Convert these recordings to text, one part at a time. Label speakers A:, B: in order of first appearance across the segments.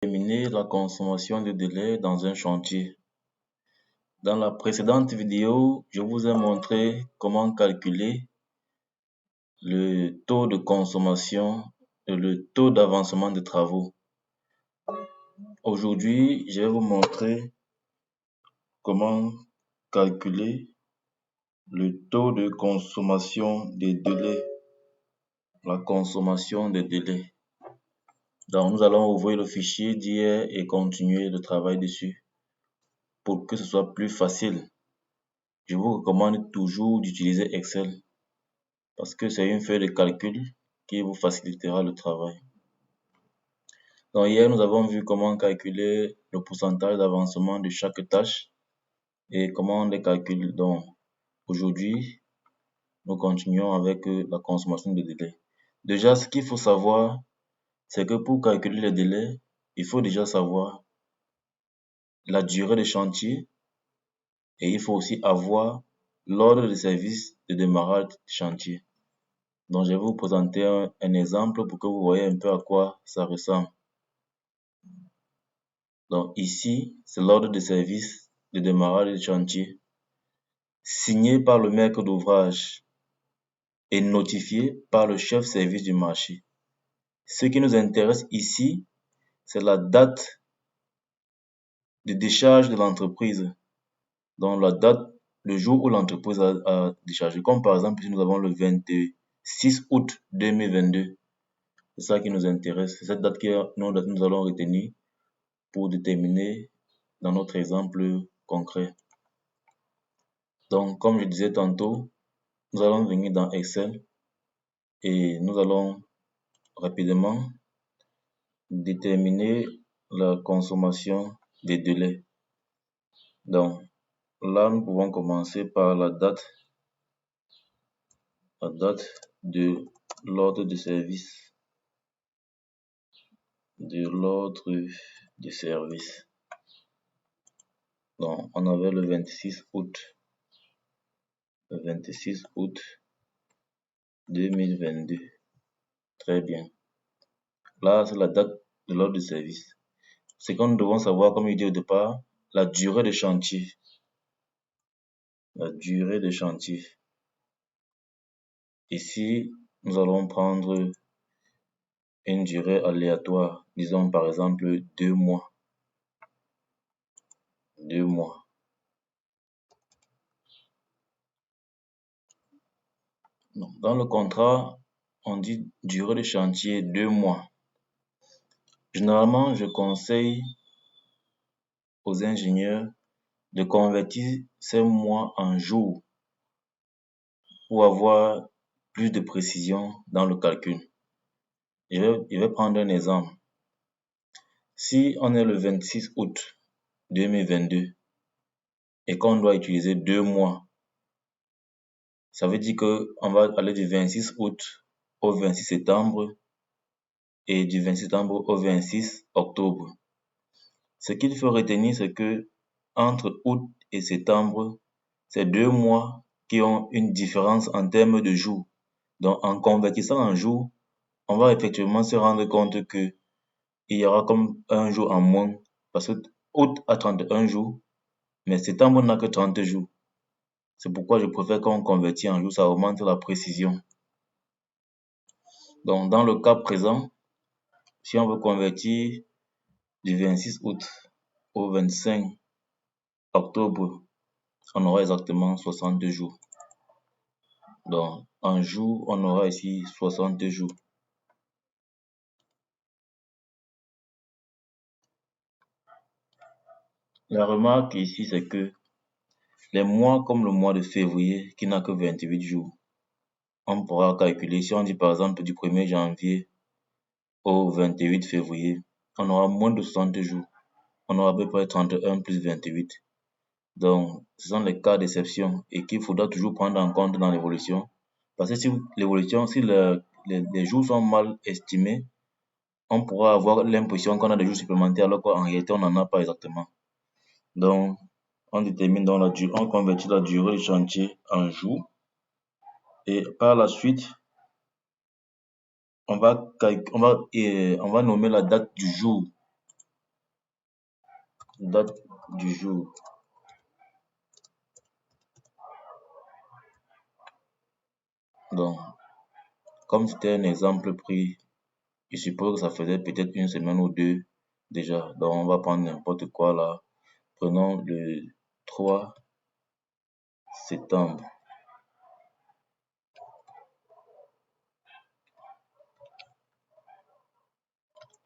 A: Déterminer la consommation de délai dans un chantier. Dans la précédente vidéo, je vous ai montré comment calculer le taux de consommation et le taux d'avancement des travaux. Aujourd'hui, je vais vous montrer comment calculer le taux de consommation des délais, la consommation des délais. Donc, nous allons ouvrir le fichier d'hier et continuer le travail dessus pour que ce soit plus facile. Je vous recommande toujours d'utiliser Excel parce que c'est une feuille de calcul qui vous facilitera le travail. Donc hier, nous avons vu comment calculer le pourcentage d'avancement de chaque tâche et comment on les calcule. Donc aujourd'hui, nous continuons avec la consommation de délais. Déjà, ce qu'il faut savoir, c'est que pour calculer les délais, il faut déjà savoir la durée de chantier et il faut aussi avoir l'ordre de service de démarrage du chantier. Donc, je vais vous présenter un exemple pour que vous voyez un peu à quoi ça ressemble. Donc, ici, c'est l'ordre de service de démarrage du chantier, signé par le maître d'ouvrage et notifié par le chef service du marché. Ce qui nous intéresse ici, c'est la date de décharge de l'entreprise. Donc, la date, le jour où l'entreprise a déchargé. Comme par exemple, ici, nous avons le 26 août 2022. C'est ça qui nous intéresse. C'est cette date que nous allons retenir pour déterminer dans notre exemple concret. Donc, comme je disais tantôt, nous allons venir dans Excel et nous allons rapidement déterminer la consommation des délais. Donc, là, nous pouvons commencer par la date de l'ordre de service. Donc, on avait le 26 août. Le 26 août 2022. Très bien. Là, c'est la date de l'ordre de service. Ce que nous devons savoir, comme je dis au départ, la durée de chantier. La durée de chantier. Ici, nous allons prendre une durée aléatoire. Disons par exemple 2 mois. 2 mois. Donc, dans le contrat, on dit durée de chantier 2 mois. Généralement, je conseille aux ingénieurs de convertir ces mois en jours pour avoir plus de précision dans le calcul. Je vais prendre un exemple. Si on est le 26 août 2022 et qu'on doit utiliser 2 mois, ça veut dire qu'on va aller du 26 août au 26 septembre et du 26 septembre au 26 octobre. Ce qu'il faut retenir, c'est que entre août et septembre, c'est 2 mois qui ont une différence en termes de jours. Donc, en convertissant en jours, on va effectivement se rendre compte que il y aura comme un jour en moins. Parce que août a 31 jours, mais septembre n'a que 30 jours. C'est pourquoi je préfère qu'on convertit en jours, ça augmente la précision. Donc, dans le cas présent, si on veut convertir du 26 août au 25 octobre, on aura exactement 60 jours. Donc, en jour, on aura ici 60 jours. La remarque ici, c'est que les mois comme le mois de février, qui n'a que 28 jours, on pourra calculer, si on dit par exemple du 1er janvier au 28 février, on aura moins de 60 jours. On aura à peu près 31 plus 28. Donc, ce sont les cas d'exception et qu'il faudra toujours prendre en compte dans l'évolution. Parce que si l'évolution, si les jours sont mal estimés, on pourra avoir l'impression qu'on a des jours supplémentaires alors qu'en réalité, on n'en a pas exactement. Donc, on détermine on convertit la durée du chantier en jours et par la suite, on va nommer la date du jour date du jour. Donc, comme c'était un exemple pris, je suppose que ça faisait peut-être une semaine ou deux déjà. Donc, on va prendre n'importe quoi là. Prenons le 3 septembre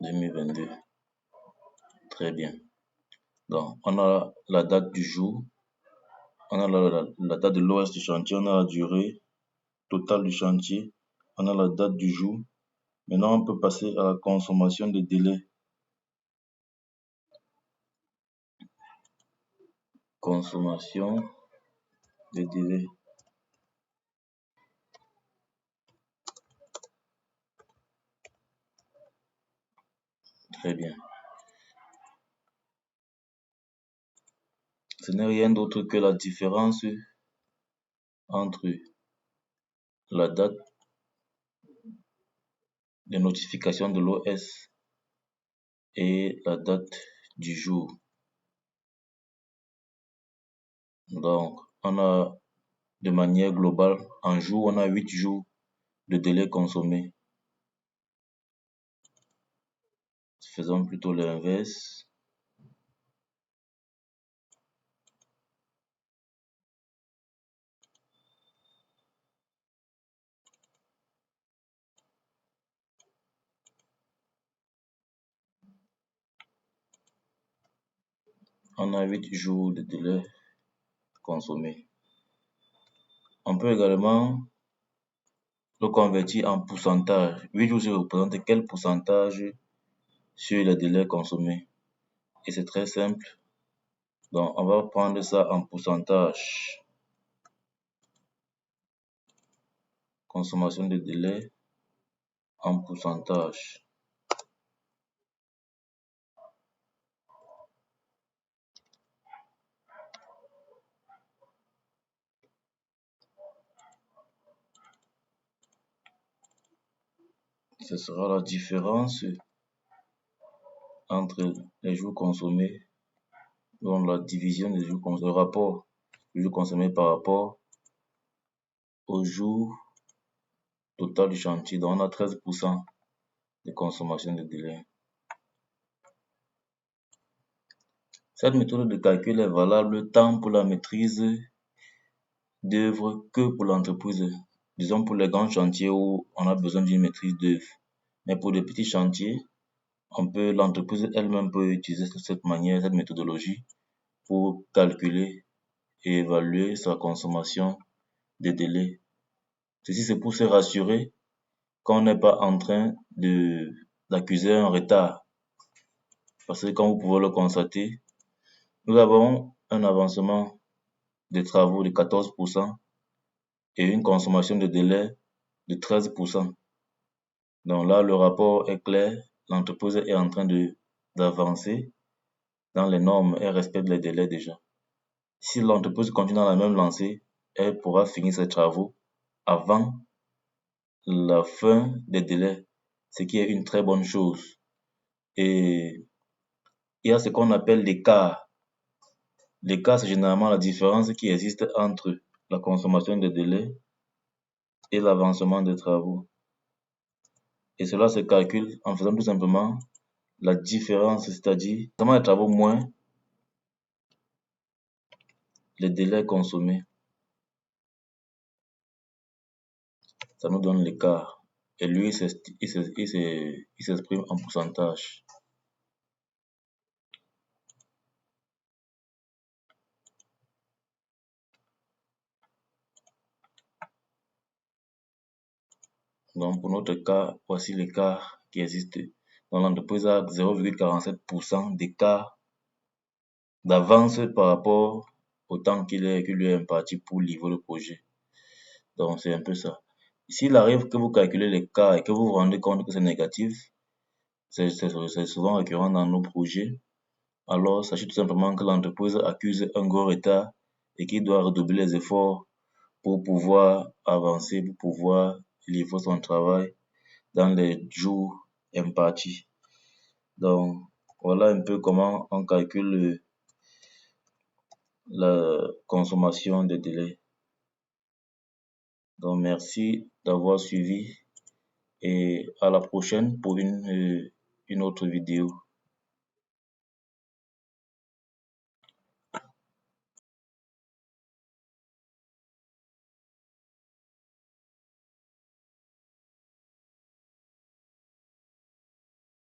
A: 2022. Très bien. Donc, on a la date du jour, on a la date de l'OS du chantier, on a la durée totale du chantier, on a la date du jour. Maintenant, on peut passer à la consommation de délai. Consommation de délai. Très bien. Ce n'est rien d'autre que la différence entre la date de notification de l'OS et la date du jour. Donc, on a de manière globale, en jour, on a 8 jours de délai consommé. Faisons plutôt l'inverse. On a 8 jours de délai consommé. On peut également le convertir en pourcentage. 8 jours, ça représente quel pourcentage sur le délai consommé? Et c'est très simple. Donc, on va prendre ça en pourcentage. Consommation de délai en pourcentage. Ce sera la différence entre les jours consommés, donc la division des jours consommés, le rapport des jours consommés par rapport au jour total du chantier. Donc, on a 13% de consommation de délai. Cette méthode de calcul est valable tant pour la maîtrise d'œuvre que pour l'entreprise. Disons pour les grands chantiers où on a besoin d'une maîtrise d'œuvre. Mais pour les petits chantiers, l'entreprise elle-même peut utiliser cette manière, cette méthodologie pour calculer et évaluer sa consommation des délais. Ceci, c'est pour se rassurer qu'on n'est pas en train d'accuser un retard. Parce que comme vous pouvez le constater, nous avons un avancement des travaux de 14% et une consommation de délai de 13%. Donc là, le rapport est clair, l'entreprise est en train d'avancer dans les normes, elle respecte les délais déjà. Si l'entreprise continue dans la même lancée, elle pourra finir ses travaux avant la fin des délais, ce qui est une très bonne chose. Et il y a ce qu'on appelle l'écart. L'écart, c'est généralement la différence qui existe entre la consommation de délais et l'avancement des travaux. Et cela se calcule en faisant tout simplement la différence, c'est-à-dire les travaux moins les délais consommés. Ça nous donne l'écart. Et lui, il s'exprime en pourcentage. Donc, pour notre cas, voici l'écart qui existe. Donc, l'entreprise a 0,47% d'écart d'avance par rapport au temps qu'il lui est imparti pour livrer le projet. Donc, c'est un peu ça. S'il arrive que vous calculez l'écart et que vous vous rendez compte que c'est négatif, c'est souvent récurrent dans nos projets, alors sachez tout simplement que l'entreprise accuse un gros retard et qu'il doit redoubler les efforts pour pouvoir avancer, pour pouvoir livrer son travail dans les jours impartis. Donc, voilà un peu comment on calcule la consommation des délais. Donc merci d'avoir suivi et à la prochaine pour une autre vidéo.